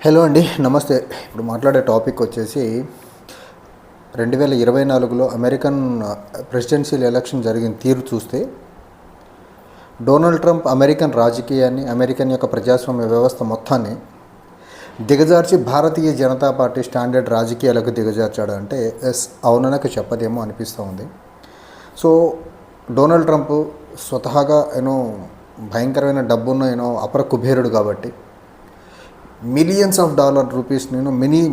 Hello అండి, నమస్తే. ఇప్పుడు మాట్లాడే టాపిక్ వచ్చేసి 2024లో అమెరికన్ ప్రెసిడెన్షియల్ ఎలక్షన్ జరిగిన తీరు చూస్తే డొనాల్డ్ ట్రంప్ అమెరికన్ రాజకీయాన్ని, అమెరికన్ యొక్క ప్రజాస్వామ్య వ్యవస్థ మొత్తాన్ని దిగజార్చి భారతీయ జనతా పార్టీ స్టాండర్డ్ రాజకీయాలకు దిగజార్చాడు అంటే ఎస్ అవుననకు చెప్పదేమో అనిపిస్తూ ఉంది. సో డొనాల్డ్ ట్రంప్ స్వతహాగా భయంకరమైన డబ్బున్న అపర కుబేరుడు కాబట్టి మిలియన్స్ ఆఫ్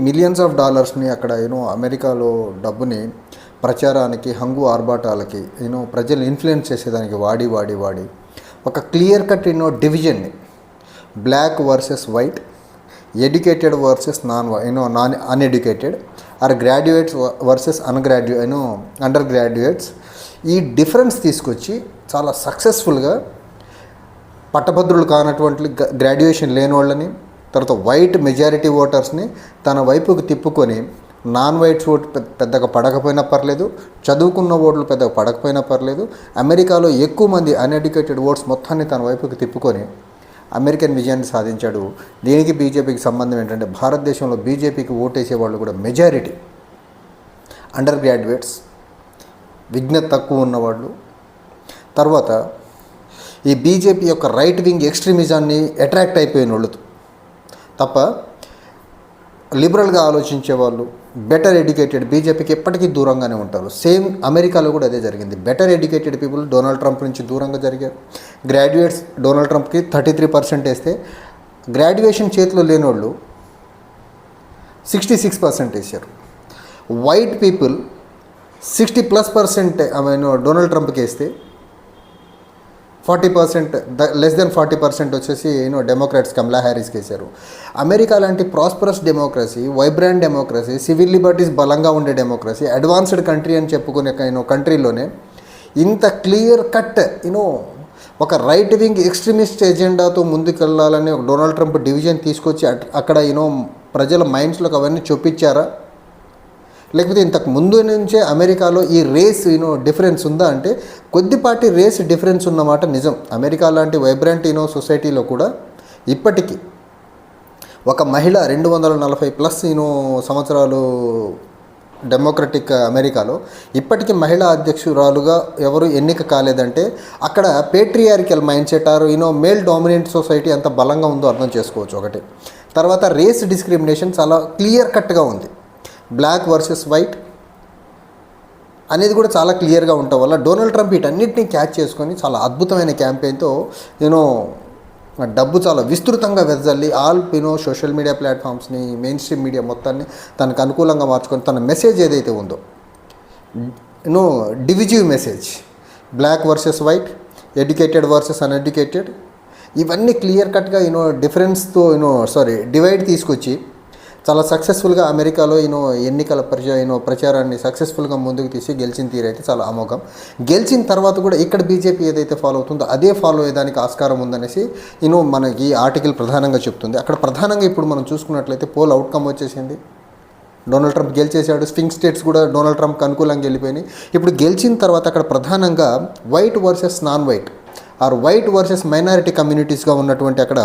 మిలియన్స్ ఆఫ్ డాలర్స్ని అక్కడ అమెరికాలో డబ్బుని ప్రచారానికి, హంగు ఆర్భాటాలకి ప్రజలు ఇన్ఫ్లుయెన్స్ చేసేదానికి వాడి ఒక క్లియర్ కట్ డివిజన్ని black versus white, educated versus non uneducated, or graduates versus undergraduates, ఈ డిఫరెన్స్ తీసుకొచ్చి చాలా సక్సెస్ఫుల్గా పట్టభద్రులు కానటువంటి గ్రాడ్యుయేషన్ లేని వాళ్ళని, తర్వాత వైట్ మెజారిటీ ఓటర్స్ని తన వైపుకు తిప్పుకొని నాన్ వైట్స్ ఓటు పెద్దగా పడకపోయినా పర్లేదు, చదువుకున్న ఓట్లు పెద్దగా పడకపోయినా పర్లేదు, అమెరికాలో ఎక్కువ మంది అన్ఎడ్యుకేటెడ్ ఓట్స్ మొత్తాన్ని తన వైపుకు తిప్పుకొని అమెరికన్ విజయాన్ని సాధించాడు. దీనికి బీజేపీకి సంబంధం ఏంటంటే భారతదేశంలో బీజేపీకి ఓటేసే వాళ్ళు కూడా మెజారిటీ అండర్ గ్రాడ్యుయేట్స్, విజ్ఞత తక్కువ ఉన్నవాళ్ళు, తర్వాత ఈ బీజేపీ యొక్క రైట్ వింగ్ ఎక్స్ట్రీమిజాన్ని అట్రాక్ట్ అయిపోయిన వాళ్ళు తప్ప లిబరల్గా ఆలోచించే వాళ్ళు, బెటర్ ఎడ్యుకేటెడ్ బీజేపీకి ఎప్పటికీ దూరంగానే ఉంటారు. సేమ్ అమెరికాలో కూడా అదే జరిగింది. Better educated people Donald Trump నుంచి దూరంగా జరిగారు. గ్రాడ్యుయేట్స్ డొనాల్డ్ ట్రంప్కి 33% వేస్తే గ్రాడ్యుయేషన్ చేతిలో లేని వాళ్ళు 66% వేశారు. వైట్ పీపుల్ 60+% డొనాల్డ్ ట్రంప్కి వేస్తే 40%, లెస్ దెన్ 40% వచ్చేసి డెమోక్రాట్స్ కమలా హ్యారిస్కి వేశారు. అమెరికా లాంటి prosperous democracy, Vibrant democracy, civil liberties బలంగా ఉండే డెమోక్రసీ, అడ్వాన్స్డ్ కంట్రీ అని చెప్పుకునే కంట్రీలోనే ఇంత క్లియర్ కట్ ఒక రైట్ వింగ్ ఎక్స్ట్రీమిస్ట్ ఎజెండాతో ముందుకెళ్ళాలని ఒక డొనాల్డ్ ట్రంప్ డివిజన్ తీసుకొచ్చి అక్కడ ప్రజల మైండ్స్లోకి అవన్నీ చొప్పించారా, లేకపోతే ఇంతకు ముందు నుంచే అమెరికాలో ఈ రేస్ డిఫరెన్స్ ఉందా అంటే కొద్దిపాటి రేస్ డిఫరెన్స్ ఉన్నమాట నిజం. అమెరికా లాంటి వైబ్రెంట్ సొసైటీలో కూడా ఇప్పటికీ ఒక మహిళ 240+ సంవత్సరాలు డెమోక్రటిక్ అమెరికాలో ఇప్పటికీ మహిళా అధ్యక్షురాలుగా ఎవరు ఎన్నిక కాలేదంటే అక్కడ patriarchal mindset or male dominant society ఎంత బలంగా ఉందో అర్థం చేసుకోవచ్చు. ఒకటి. తర్వాత రేస్ డిస్క్రిమినేషన్ చాలా క్లియర్ కట్గా ఉంది. బ్లాక్ వర్సెస్ వైట్ అనేది కూడా చాలా క్లియర్గా ఉండటం వల్ల డొనాల్డ్ ట్రంప్ వీటన్నిటిని క్యాచ్ చేసుకొని చాలా అద్భుతమైన క్యాంపెయిన్తో డబ్బు చాలా విస్తృతంగా వెదజల్లి ఆల్ సోషల్ మీడియా ప్లాట్ఫామ్స్ని, మెయిన్ స్ట్రీమ్ మీడియా మొత్తాన్ని తనకు అనుకూలంగా మార్చుకొని తన మెసేజ్ ఏదైతే ఉందో divisive message, black versus white, educated versus uneducated, ఇవన్నీ క్లియర్ కట్గా డిఫరెన్స్తో డివైడ్ తీసుకొచ్చి చాలా సక్సెస్ఫుల్గా అమెరికాలో ఎన్నికల ప్రచారాన్ని సక్సెస్ఫుల్గా ముందుకు తీసి గెలిచిన తీరైతే చాలా అమోఘం. గెలిచిన తర్వాత కూడా ఇక్కడ బీజేపీ ఏదైతే ఫాలో అవుతుందో అదే ఫాలో అయ్యేదానికి ఆస్కారం ఉందనేసి మనకి ఆర్టికల్ ప్రధానంగా చెప్తుంది. అక్కడ ప్రధానంగా ఇప్పుడు మనం చూసుకున్నట్లయితే పోల్ అవుట్కమ్ వచ్చేసింది. డొనాల్డ్ ట్రంప్ గెలిచేశాడు. స్వింగ్ స్టేట్స్ కూడా డొనాల్డ్ ట్రంప్కి అనుకూలంగా వెళ్ళిపోయినాయి. ఇప్పుడు గెలిచిన తర్వాత అక్కడ ప్రధానంగా white versus non white or white versus minority కమ్యూనిటీస్గా ఉన్నటువంటి అక్కడ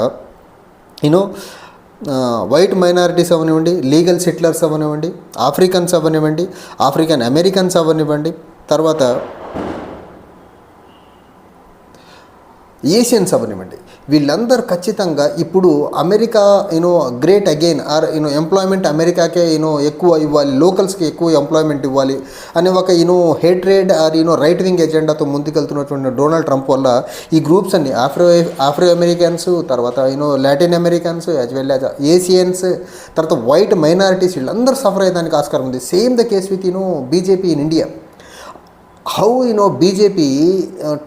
వైట్ మైనారిటీస్ అవనివ్వండి, లీగల్ సెటిలర్స్ అవనివ్వండి, ఆఫ్రికన్స్ అవనివ్వండి, ఆఫ్రికన్ అమెరికన్స్ అవనివ్వండి, తర్వాత ఏషియన్స్ అవనివ్వండి, వీళ్ళందరూ ఖచ్చితంగా ఇప్పుడు America great again or employment అమెరికాకే ఎక్కువ ఇవ్వాలి, లోకల్స్కి ఎక్కువ ఎంప్లాయ్మెంట్ ఇవ్వాలి అనే ఒక హేట్రేడ్ ఆర్ రైట్ వింగ్ ఎజెండాతో ముందుకెళ్తున్నటువంటి డొనాల్డ్ ట్రంప్ వల్ల ఈ గ్రూప్స్ అన్ని ఆఫ్రో అమెరికన్స్, తర్వాత Latin Americans, as well as Asians, తర్వాత వైట్ మైనారిటీస్, వీళ్ళందరూ సఫర్ అయ్యేదానికి ఆస్కారం ఉంది. Same the case with BJP in India. How BJP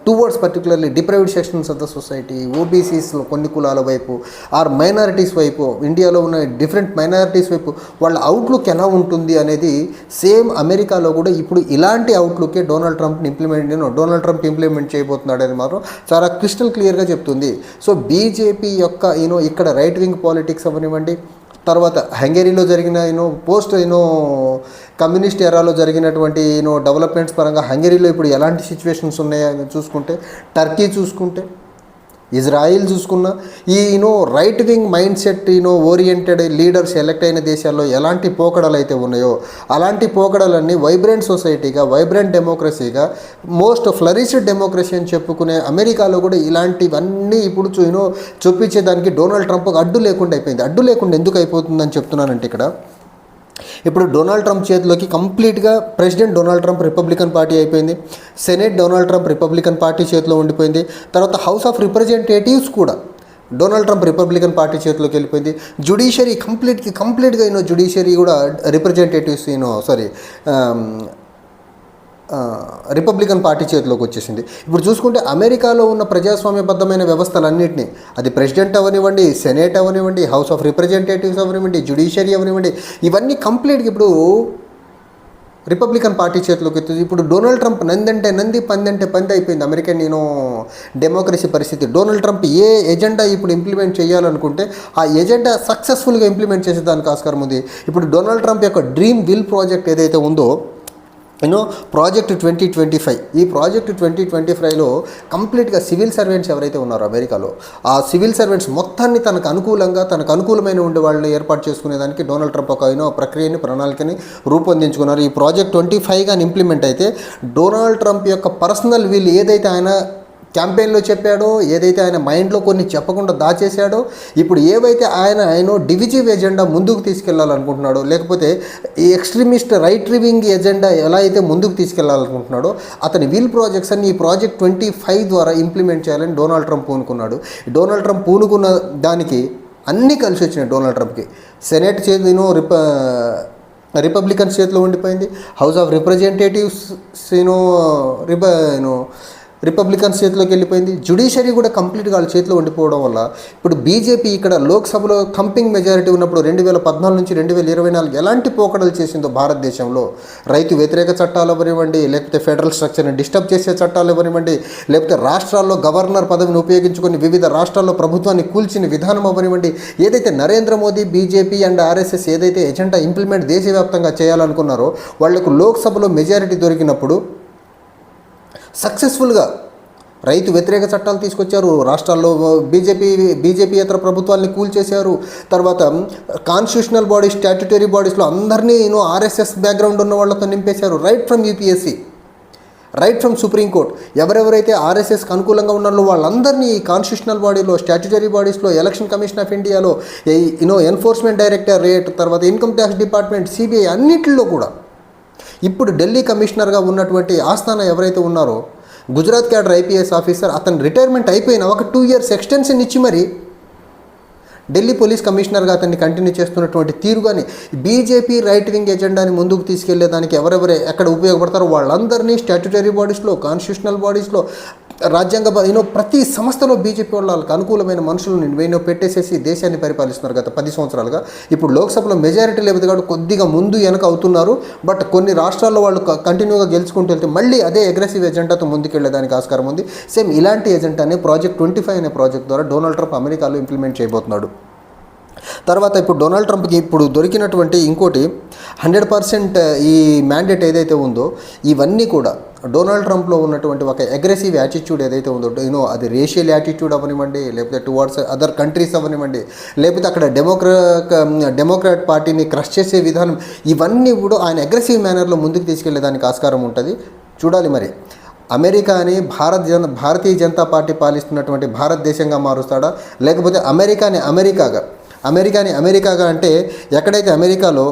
towards particularly deprived sections of the society, ఓబీసీస్లో కొన్ని కులాల వైపు ఆర్ మైనారిటీస్ వైపు, ఇండియాలో ఉన్న డిఫరెంట్ మైనారిటీస్ వైపు వాళ్ళ అవుట్లుక్ ఎలా ఉంటుంది అనేది సేమ్ అమెరికాలో కూడా ఇప్పుడు ఇలాంటి అవుట్లుకే డొనాల్డ్ ట్రంప్ ఇంప్లిమెంట్ చేయబోతున్నాడని మాత్రం చాలా క్రిస్టల్ క్లియర్గా చెప్తుంది. సో బీజేపీ యొక్క ఇక్కడ రైట్ వింగ్ పాలిటిక్స్ అవనివ్వండి, తర్వాత హంగేరీలో జరిగిన పోస్ట్ కమ్యూనిస్ట్ ఎరాలో జరిగినటువంటి డెవలప్మెంట్స్ పరంగా హంగేరీలో ఇప్పుడు ఎలాంటి సిచ్యువేషన్స్ ఉన్నాయని చూసుకుంటే, టర్కీ చూసుకుంటే, ఇజ్రాయిల్ చూసుకున్న ఈ right wing mindset oriented leaders elect అయిన దేశాల్లో ఎలాంటి పోకడలు అయితే ఉన్నాయో అలాంటి పోకడలన్నీ వైబ్రెంట్ సొసైటీగా, వైబ్రెంట్ డెమోక్రసీగా, మోస్ట్ ఫ్లరిష్డ్ డెమోక్రసీ అని చెప్పుకునే అమెరికాలో కూడా ఇలాంటివన్నీ ఇప్పుడు చూపించేదానికి డొనాల్డ్ ట్రంప్ అడ్డు లేకుండా అయిపోయింది. అడ్డు లేకుండా ఎందుకు అయిపోతుందని చెప్తున్నానంటే ఇప్పుడు డొనాల్డ్ ట్రంప్ చేతిలోకి కంప్లీట్గా president Donald Trump Republican party అయిపోయింది. Senate Donald Trump Republican party చేతిలో ఉండిపోయింది. తర్వాత హౌస్ ఆఫ్ రిప్రజెంటేటివ్స్ కూడా డొనాల్డ్ ట్రంప్ రిపబ్లికన్ పార్టీ చేతిలోకి వెళ్ళిపోయింది. జ్యుడిషియరీ కంప్లీట్గా జ్యుడిషియరీ కూడా రిప్రజెంటేటివ్స్ రిపబ్లికన్ పార్టీ చేతిలోకి వచ్చేసింది. ఇప్పుడు చూసుకుంటే అమెరికాలో ఉన్న ప్రజాస్వామ్యబద్ధమైన వ్యవస్థలన్నింటినీ, అది ప్రెసిడెంట్ అవనివ్వండి, సెనేట్ అవనివ్వండి, హౌస్ ఆఫ్ రిప్రజెంటేటివ్స్ అవనివ్వండి, జ్యుడిషియరీ అవనివ్వండి, ఇవన్నీ కంప్లీట్గా ఇప్పుడు రిపబ్లికన్ పార్టీ చేతిలోకి వస్తుంది. ఇప్పుడు డొనాల్డ్ ట్రంప్ నందంటే నంది, పందంటే పంది అయిపోయింది అమెరికన్ డెమోక్రసీ పరిస్థితి. డొనాల్డ్ ట్రంప్ ఏ ఎజెండా ఇప్పుడు ఇంప్లిమెంట్ చేయాలనుకుంటే ఆ ఎజెండా సక్సెస్ఫుల్గా ఇంప్లిమెంట్ చేసేదానికి ఆస్కారం ఉంది. ఇప్పుడు డొనాల్డ్ ట్రంప్ యొక్క డ్రీమ్ విల్ ప్రాజెక్ట్ ఏదైతే ఉందో ప్రాజెక్ట్ 2025, ఈ ప్రాజెక్ట్ 2025లో కంప్లీట్గా సివిల్ సర్వెంట్స్ ఎవరైతే ఉన్నారో అమెరికాలో, ఆ సివిల్ సర్వెంట్స్ మొత్తాన్ని తనకు అనుకూలమైన ఉండే వాళ్ళని ఏర్పాటు చేసుకునేదానికి డొనాల్డ్ ట్రంప్ ఒక ప్రక్రియని, ప్రణాళికని రూపొందించుకున్నారు. ఈ ప్రాజెక్ట్ 25 ఇంప్లిమెంట్ అయితే డొనాల్డ్ ట్రంప్ యొక్క పర్సనల్ విల్ ఏదైతే ఆయన క్యాంపెయిన్లో చెప్పాడో, ఏదైతే ఆయన మైండ్లో కొన్ని చెప్పకుండా దాచేశాడో, ఇప్పుడు ఏవైతే ఆయన డివిజివ్ ఎజెండా ముందుకు తీసుకెళ్లాలనుకుంటున్నాడో, లేకపోతే ఈ ఎక్స్ట్రీమిస్ట్ రైట్ వింగ్ ఎజెండా ఎలా అయితే ముందుకు తీసుకెళ్లాలనుకుంటున్నాడో అతని విల్ ప్రాజెక్ట్స్ అన్ని ఈ ప్రాజెక్ట్ 25 ద్వారా ఇంప్లిమెంట్ చేయాలని డొనాల్డ్ ట్రంప్ పూనుకున్నాడు. డొనాల్డ్ ట్రంప్ పూనుకున్న దానికి అన్నీ కలిసి వచ్చినాయి. డొనాల్డ్ ట్రంప్కి సెనేట్ రిపబ్లికన్స్ చేతిలో ఉండిపోయింది. హౌస్ ఆఫ్ రిప్రజెంటేటివ్స్ రిపబ్లికన్స్ చేతిలోకి వెళ్ళిపోయింది. జ్యుడిషియరీ కూడా కంప్లీట్గా వాళ్ళ చేతిలో ఉండిపోవడం వల్ల ఇప్పుడు బీజేపీ ఇక్కడ లోక్సభలో థంపింగ్ మెజారిటీ ఉన్నప్పుడు 2014 నుంచి 2024 ఎలాంటి పోకడలు చేసిందో భారతదేశంలో, రైతు వ్యతిరేక చట్టాలు ఇవ్వనివ్వండి, లేకపోతే ఫెడరల్ స్ట్రక్చర్ని డిస్టర్బ్ చేసే చట్టాలు ఇవ్వనివ్వండి, లేకపోతే రాష్ట్రాల్లో గవర్నర్ పదవిని ఉపయోగించుకొని వివిధ రాష్ట్రాల్లో ప్రభుత్వాన్ని కూల్చిన విధానం అవ్వనివ్వండి, ఏదైతే Narendra Modi, BJP and RSS ఏదైతే ఎజెండా ఇంప్లిమెంట్ దేశవ్యాప్తంగా చేయాలనుకున్నారో వాళ్లకు లోక్సభలో మెజారిటీ దొరికినప్పుడు సక్సెస్ఫుల్గా రైతు వ్యతిరేక చట్టాలు తీసుకొచ్చారు. రాష్ట్రాల్లో బీజేపీయేతర ప్రభుత్వాన్ని కూల్చేశారు. తర్వాత కాన్స్టిట్యూషనల్ బాడీస్, స్టాట్యుటరీ బాడీస్లో అందరినీ ఆర్ఎస్ఎస్ బ్యాక్గ్రౌండ్ ఉన్న వాళ్ళతో నింపేశారు. Right from UPSC, right from supreme court, ఎవరెవరైతే ఆర్ఎస్ఎస్కి అనుకూలంగా ఉన్నారో వాళ్ళందరినీ కాన్స్టిట్యూషనల్ బాడీలో, స్టాట్యుటరీ బాడీస్లో, ఎలక్షన్ కమిషన్ ఆఫ్ ఇండియాలో, ఎన్ఫోర్స్మెంట్ డైరెక్టరేట్, తర్వాత ఇన్కమ్ ట్యాక్స్ డిపార్ట్మెంట్, సిబిఐ అన్నింటిలో కూడా ఇప్పుడు ఢిల్లీ కమిషనర్గా ఉన్నటువంటి ఆస్థానా ఎవరైతే ఉన్నారో గుజరాత్ క్యాడర్ ఐపీఎస్ ఆఫీసర్, అతను రిటైర్మెంట్ అయిపోయిన ఒక 2 years ఎక్స్టెన్షన్ ఇచ్చి మరి ఢిల్లీ పోలీస్ కమిషనర్గా అతన్ని కంటిన్యూ చేస్తున్నటువంటి తీరుగాని బీజేపీ రైట్ వింగ్ ఎజెండాని ముందుకు తీసుకెళ్లేదానికి ఎవరెవరే ఎక్కడ ఉపయోగపడతారో వాళ్ళందరినీ స్టాట్యుటరీ బాడీస్లో, కాన్స్టిట్యూషనల్ బాడీస్లో, రాజ్యాంగ ప్రతి సంస్థలో బీజేపీ వాళ్ళకి అనుకూలమైన మనుషులను పెట్టేసేసి దేశాన్ని పరిపాలిస్తున్నారు గత 10 సంవత్సరాలుగా. ఇప్పుడు లోక్సభలో మెజారిటీ లేదు కాబట్టి కొద్దిగా ముందు వెనక అవుతున్నారు. బట్ కొన్ని రాష్ట్రాల్లో వాళ్ళు కంటిన్యూగా గెలుచుకుంటూ వెళ్తే మళ్ళీ అదే అగ్రెసివ్ ఎజెండాతో ముందుకెళ్లేదానికి ఆస్కారం ఉంది. సేమ్ ఇలాంటి ఎజెండానే ప్రాజెక్ట్ 25 అనే ప్రాజెక్ట్ ద్వారా డొనాల్డ్ ట్రంప్ అమెరికాలో ఇంప్లిమెంట్ చేయబోతున్నాడు. తర్వాత ఇప్పుడు డొనాల్డ్ ట్రంప్కి ఇప్పుడు దొరికినటువంటి ఇంకోటి 100% ఈ మ్యాండేట్ ఏదైతే ఉందో ఇవన్నీ కూడా డొనాల్డ్ ట్రంప్లో ఉన్నటువంటి ఒక అగ్రెసివ్ యాటిట్యూడ్ ఏదైతే ఉందో అది రేషియల్ యాటిట్యూడ్ అవ్వనివ్వండి, లేకపోతే టువర్డ్స్ అదర్ కంట్రీస్ అవ్వనివ్వండి, లేకపోతే అక్కడ డెమోక్రాట్ పార్టీని క్రష్ చేసే విధానం, ఇవన్నీ కూడా ఆయన అగ్రెసివ్ మేనర్లో ముందుకు తీసుకెళ్లేదానికి ఆస్కారం ఉంటుంది. చూడాలి మరి అమెరికాని భారతీయ జనతా పార్టీ పాలిస్తున్నటువంటి భారతదేశంగా మారుస్తాడా, లేకపోతే అమెరికాగా అంటే ఎక్కడైతే అమెరికాలో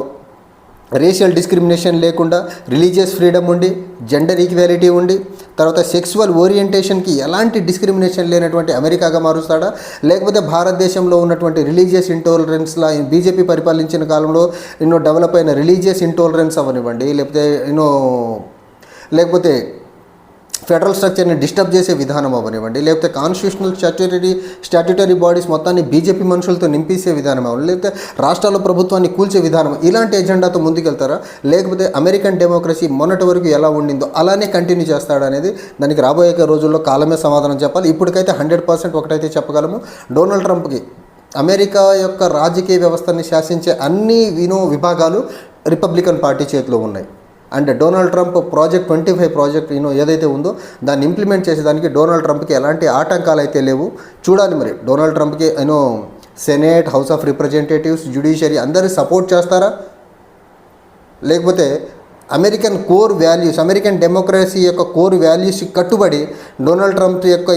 రేషియల్ డిస్క్రిమినేషన్ లేకుండా, రిలీజియస్ ఫ్రీడమ్ ఉండి, జెండర్ ఈక్వాలిటీ ఉండి, తర్వాత సెక్సువల్ ఓరియంటేషన్కి ఎలాంటి డిస్క్రిమినేషన్ లేనటువంటి అమెరికాగా మారుస్తాడా, లేకపోతే భారతదేశంలో ఉన్నటువంటి రిలీజియస్ ఇంటాలరెన్స్లా బీజేపీ పరిపాలించిన కాలంలో డెవలప్ అయిన రిలీజియస్ ఇంటాలరెన్స్ అవ్వనివ్వండి, లేకపోతే ఫెడరల్ స్ట్రక్చర్ని డిస్టర్బ్ చేసే విధానం అవ్వనివ్వండి, లేకపోతే కాన్స్టిట్యూషనల్ స్టాట్యుటరీ బాడీస్ మొత్తాన్ని బీజేపీ మనుషులతో నింపేసే విధానం అవ్వండి, లేకపోతే రాష్ట్రాల ప్రభుత్వాన్ని కూల్చే విధానం, ఇలాంటి ఎజెండాతో ముందుకెళ్తారా, లేకపోతే అమెరికన్ డెమోక్రసీ మొన్నటి వరకు ఎలా ఉండిందో అలానే కంటిన్యూ చేస్తాడనేది దానికి రాబోయే రోజుల్లో కాలమే సమాధానం చెప్పాలి. ఇప్పటికైతే 100% ఒకటైతే చెప్పగలము, డొనాల్డ్ ట్రంప్కి అమెరికా యొక్క రాజకీయ వ్యవస్థని శాసించే అన్ని విభాగాలు రిపబ్లికన్ పార్టీ చేతిలో ఉన్నాయి. And Donald Trump project 25 project ఏదైతే ఉందో దాన్ని ఇంప్లిమెంట్ చేసేదానికి డొనాల్డ్ ట్రంప్కి ఎలాంటి ఆటంకాలు అయితే లేవు. చూడాలి మరి డొనాల్డ్ ట్రంప్కి Senate, House of Representatives, judiciary అందరూ సపోర్ట్ చేస్తారా, లేకపోతే American core values, American democracy యొక్క కోర్ వాల్యూస్కి కట్టుబడి డొనాల్డ్ ట్రంప్ యొక్క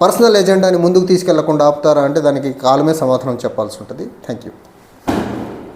పర్సనల్ ఎజెండాని ముందుకు తీసుకెళ్లకుండా ఆపుతారా అంటే దానికి కాలమే సమాధానం చెప్పాల్సి ఉంటుంది. Thank you.